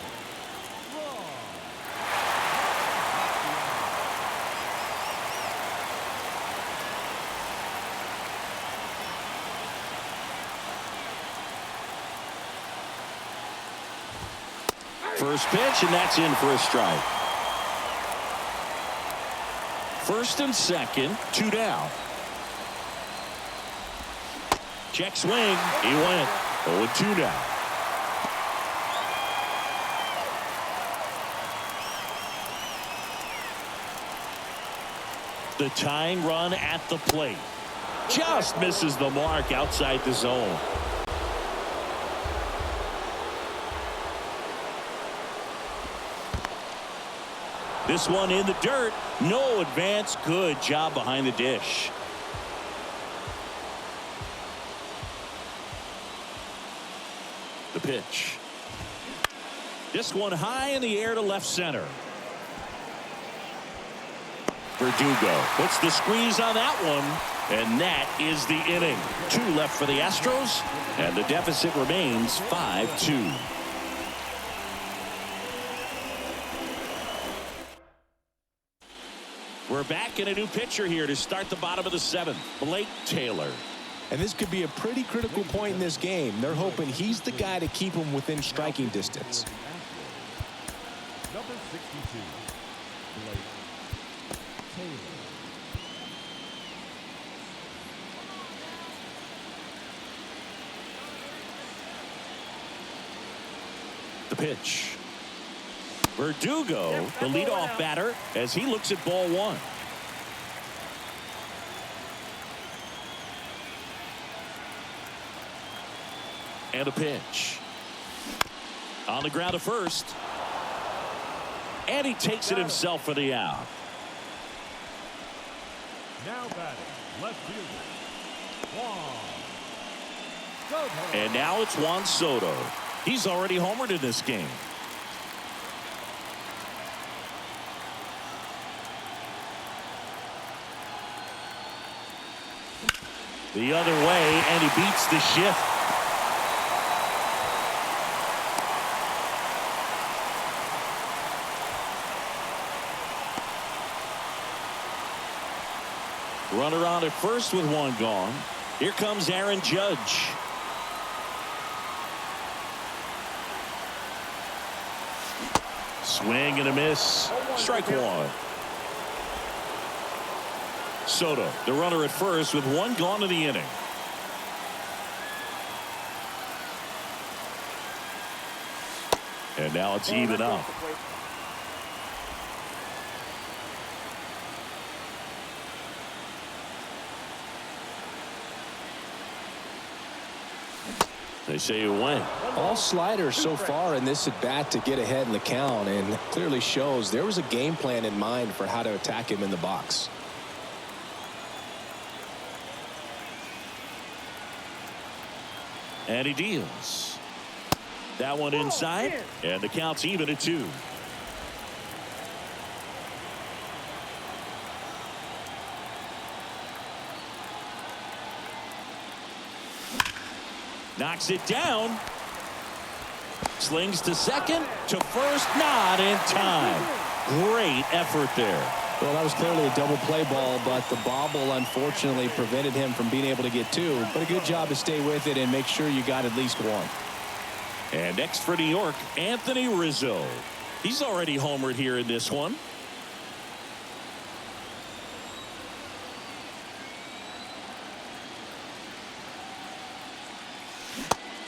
First pitch, and that's in for a strike. First and second, 2 down. Check swing. He went 0-2 now. The tying run at the plate. Just misses the mark outside the zone. This one in the dirt. No advance. Good job behind the dish. The pitch. This one high in the air to left center. Verdugo puts the squeeze on that one, and that is the inning. 2 left for the Astros, and the deficit remains 5-2. We're back in a new pitcher here to start the bottom of the 7th. Blake Taylor. And this could be a pretty critical point in this game. They're hoping he's the guy to keep them within striking distance. Number 62. Blake Taylor. The pitch. Verdugo, the leadoff batter, as he looks at ball 1. And a pitch. On the ground to first. And he takes it himself for the out. Now batting, left fielder, Juan Soto. And now it's Juan Soto. He's already homered in this game. The other way, and he beats the shift. Runner on at first with 1 gone. Here comes Aaron Judge. Swing and a miss. Strike 1. Soto, the runner at first with 1 gone in the inning. And now it's even up. They say it went. All sliders so far in this at bat to get ahead in the count, and clearly shows there was a game plan in mind for how to attack him in the box. And he deals. That one inside, and the count's even at 2. Knocks it down. Slings to second, to first, not in time. Great effort there. Well, that was clearly a double play ball, but the bobble unfortunately prevented him from being able to get 2. But a good job to stay with it and make sure you got at least 1. And next for New York, Anthony Rizzo. He's already homered here in this one.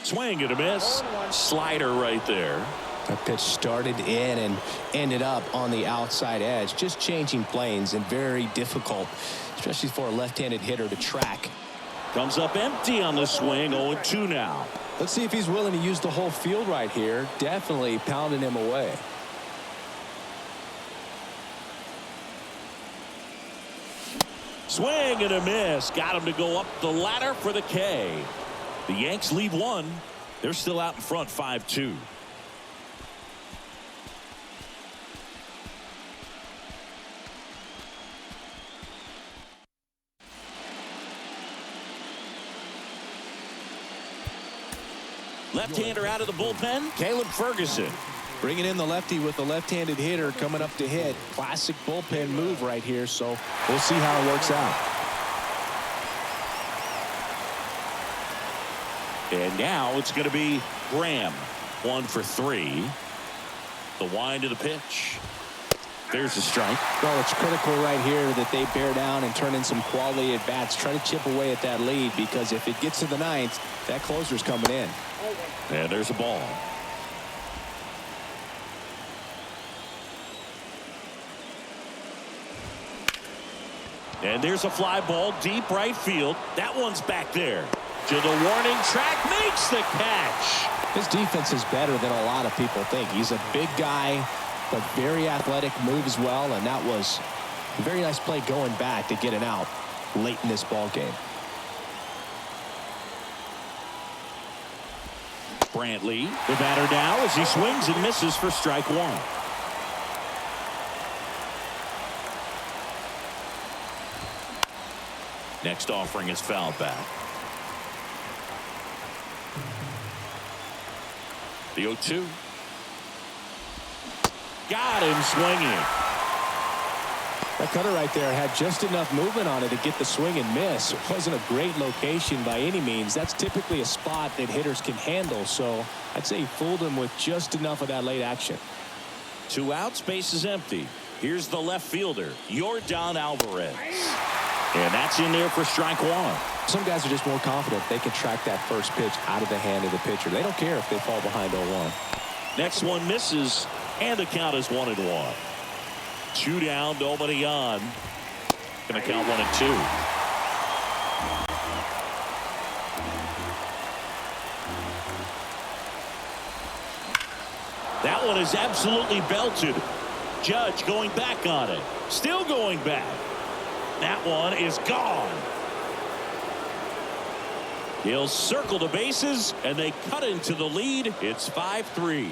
Swing and a miss. Slider right there. That pitch started in and ended up on the outside edge, just changing planes, and very difficult, especially for a left-handed hitter to track. Comes up empty on the swing. 0-2 now. Let's see if he's willing to use the whole field right here. Definitely pounding him away. Swing and a miss. Got him to go up the ladder for the K. The Yanks lead one. They're still out in front 5-2. Left-hander out of the bullpen, Caleb Ferguson. Bringing in the lefty with the left-handed hitter coming up to hit. Classic bullpen move right here, so we'll see how it works out. And now it's going to be Graham. 1 for 3. The wind of the pitch. There's a strike. Well, it's critical right here that they bear down and turn in some quality at bats. Try to chip away at that lead, because if it gets to the ninth, that closer's coming in. And there's a ball. And there's a fly ball deep right field. That one's back there. To the warning track, makes the catch. His defense is better than a lot of people think. He's a big guy, but very athletic, moves well, and that was a very nice play going back to get it out late in this ball game. Brantley, the batter now as he swings and misses for strike 1. Next offering is fouled back. The 0-2. Got him swinging. That cutter right there had just enough movement on it to get the swing and miss. It wasn't a great location by any means. That's typically a spot that hitters can handle, so I'd say he fooled him with just enough of that late action. 2 outs, base is empty. Here's the left fielder, Yordan Alvarez. And that's in there for strike 1. Some guys are just more confident they can track that first pitch out of the hand of the pitcher. They don't care if they fall behind 0-1. Next one misses, and the count is 1-1. 2 down, nobody on. Gonna count 1-2. That one is absolutely belted. Judge going back on it. Still going back. That one is gone. He'll circle the bases, and they cut into the lead. It's 5-3.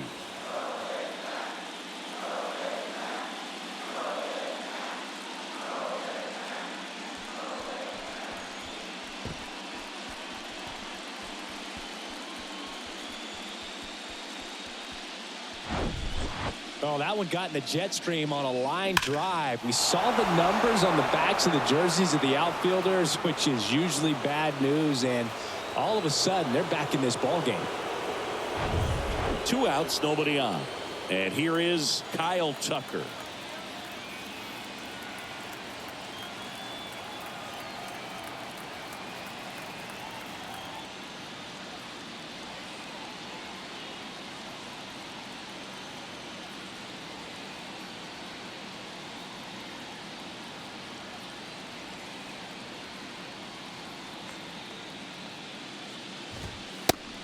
Oh, that one got in the jet stream on a line drive. We saw the numbers on the backs of the jerseys of the outfielders, which is usually bad news, and all of a sudden they're back in this ball game. 2 outs, nobody on. And here is Kyle Tucker.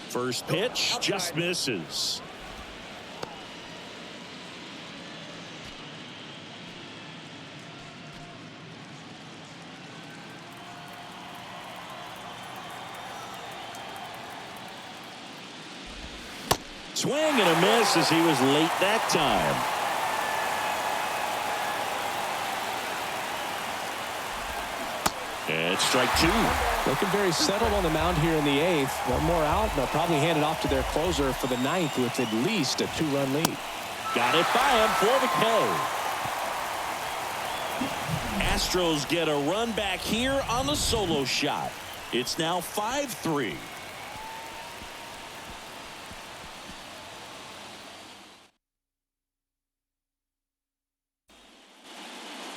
First pitch just misses. Swing and a miss as he was late that time. And strike 2. Looking very settled on the mound here in the 8th. One more out, and they'll probably hand it off to their closer for the 9th with at least a 2-run lead. Got it by him for the K. Astros get a run back here on the solo shot. It's now 5-3.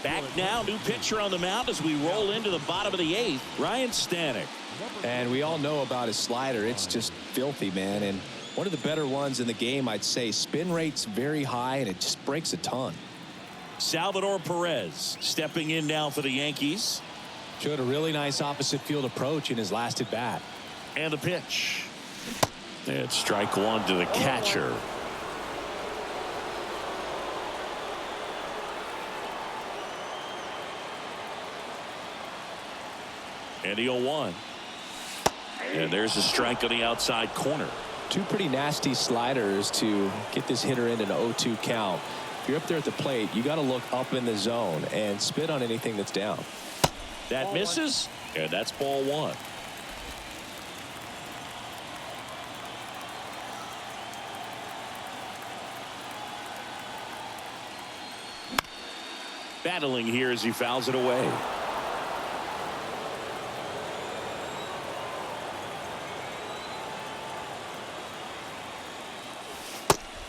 Back now, new pitcher on the mound as we roll into the bottom of the 8th. Ryan Stanek. And we all know about his slider. It's just filthy, man. And one of the better ones in the game, I'd say. Spin rate's very high, and it just breaks a ton. Salvador Perez stepping in now for the Yankees. Showed a really nice opposite field approach in his last at bat. And the pitch. It's strike one to the catcher. And the 0-1. And there's a strike on the outside corner. Two pretty nasty sliders to get this hitter in an 0-2 count. If you're up there at the plate, you got to look up in the zone and spit on anything that's down. That misses, and that's ball one. Battling here as he fouls it away.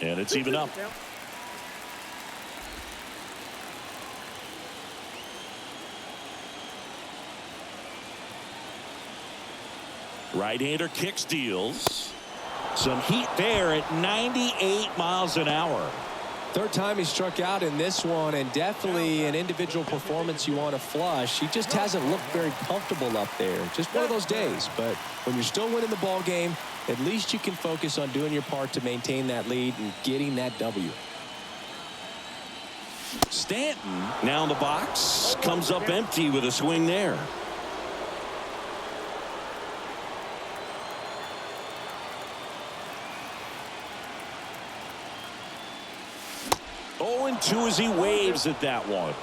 And it's even up. Right-hander kicks, deals. Some heat there at 98 miles an hour. Third time he struck out in this one, and definitely an individual performance you want to flush. He just hasn't looked very comfortable up there. Just one of those days. But when you're still winning the ball game, at least you can focus on doing your part to maintain that lead and getting that W. Stanton now in the box, comes up empty with a swing there. Oh, and 2 as he waves at that one.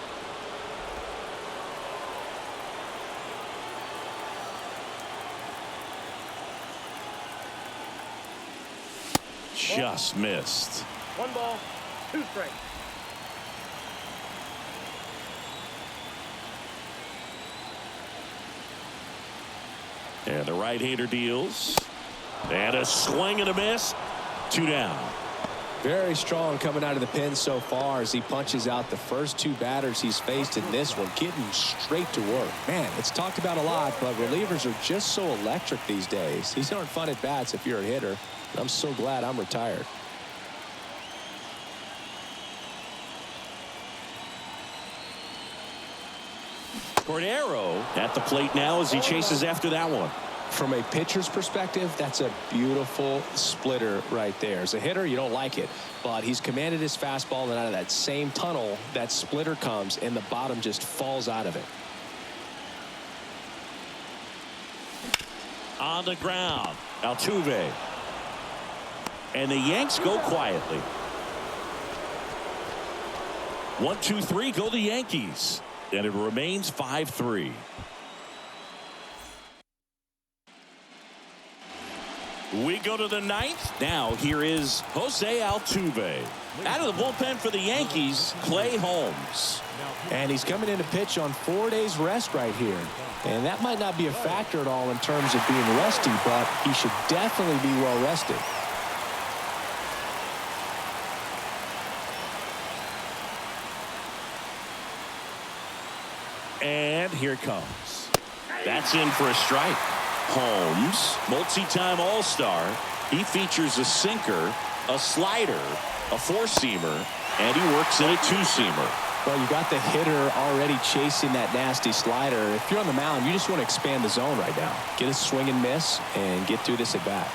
Just missed. 1 ball, 2 strikes. And the right-hander deals. And a swing and a miss. 2 down. Very strong coming out of the pen so far as he punches out the first 2 batters he's faced in this one, getting straight to work. Man, it's talked about a lot, but relievers are just so electric these days. These aren't fun at bats if you're a hitter. I'm so glad I'm retired. Cordero at the plate now as he chases after that one. From a pitcher's perspective, that's a beautiful splitter right there. As a hitter, you don't like it, but he's commanded his fastball, and out of that same tunnel, that splitter comes, and the bottom just falls out of it. On the ground, Altuve. And the Yanks go quietly. 1, 2, 3 go the Yankees. And it remains 5-3. We go to the 9th. Now here is Jose Altuve. Out of the bullpen for the Yankees, Clay Holmes. And he's coming in to pitch on 4 days rest right here. And that might not be a factor at all in terms of being rusty, but he should definitely be well rested. And here it comes. That's in for a strike. Holmes, multi-time All-Star. He features a sinker, a slider, a 4-seamer, and he works in a 2-seamer. Well, you got the hitter already chasing that nasty slider. If you're on the mound, you just want to expand the zone right now. Get a swing and miss and get through this at bat.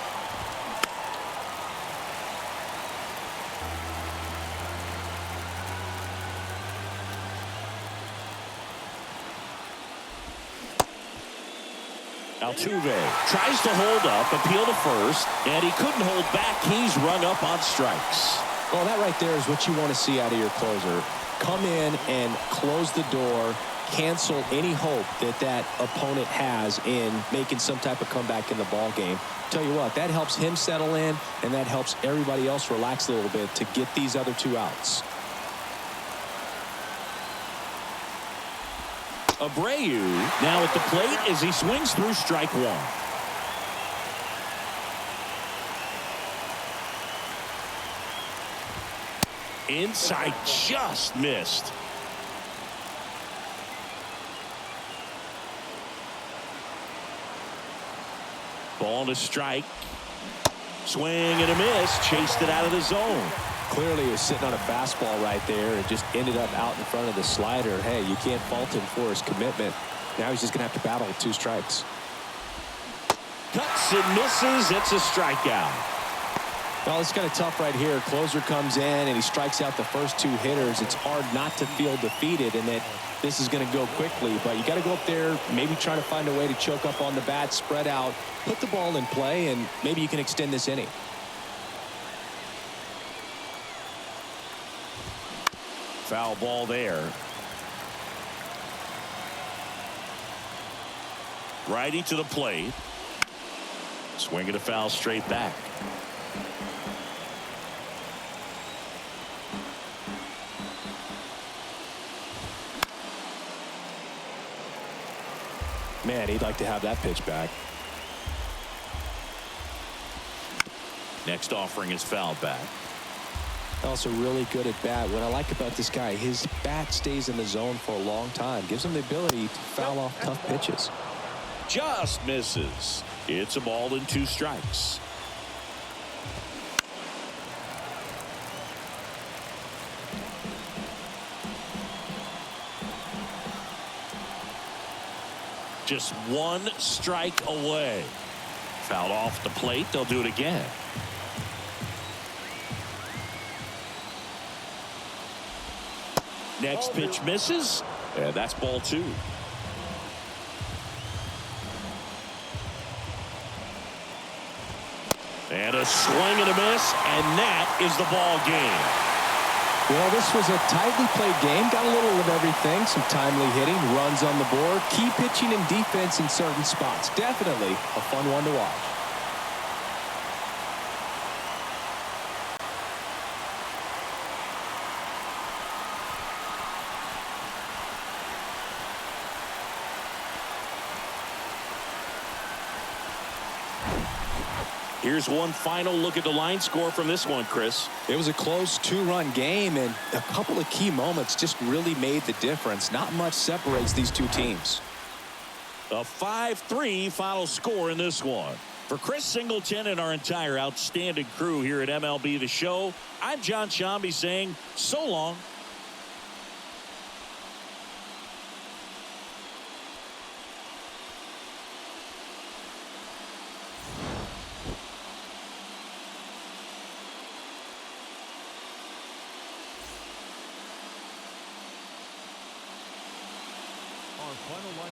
Altuve tries to hold up, appeal to first, and he couldn't hold back. He's rung up on strikes. Well, that right there is what you want to see out of your closer. Come in and close the door, cancel any hope that that opponent has in making some type of comeback in the ball game. Tell you what, that helps him settle in, and that helps everybody else relax a little bit to get these other 2 outs. Abreu now at the plate as he swings through strike 1. Inside, just missed. Ball to strike. Swing and a miss. Chased it out of the zone. Clearly he was sitting on a fastball right there and just ended up out in front of the slider. Hey, you can't fault him for his commitment. Now he's just going to have to battle with 2 strikes. Cuts and misses. It's a strikeout. Well, it's kind of tough right here. Closer comes in and he strikes out the first 2 hitters. It's hard not to feel defeated and that this is going to go quickly. But you got to go up there, maybe try to find a way to choke up on the bat, spread out, put the ball in play, and maybe you can extend this inning. Foul ball there. Righty to the plate. Swinging a foul straight back. Man, he'd like to have that pitch back. Next offering is fouled back. Also really good at bat. What I like about this guy, his bat stays in the zone for a long time. Gives him the ability to foul off tough pitches. Just misses. It's a ball and 2 strikes. Just 1 strike away. Fouled off the plate. They'll do it again. Next pitch misses. And that's ball 2. And a swing and a miss, and that is the ball game. Well, this was a tightly played game. Got a little of everything. Some timely hitting, runs on the board, key pitching and defense in certain spots. Definitely a fun one to watch. Here's one final look at the line score from this one, Chris. It was a close 2-run game, and a couple of key moments just really made the difference. Not much separates these 2 teams. A 5-3 final score in this one. For Chris Singleton and our entire outstanding crew here at MLB The Show, I'm John Shambi saying so long. Our final line.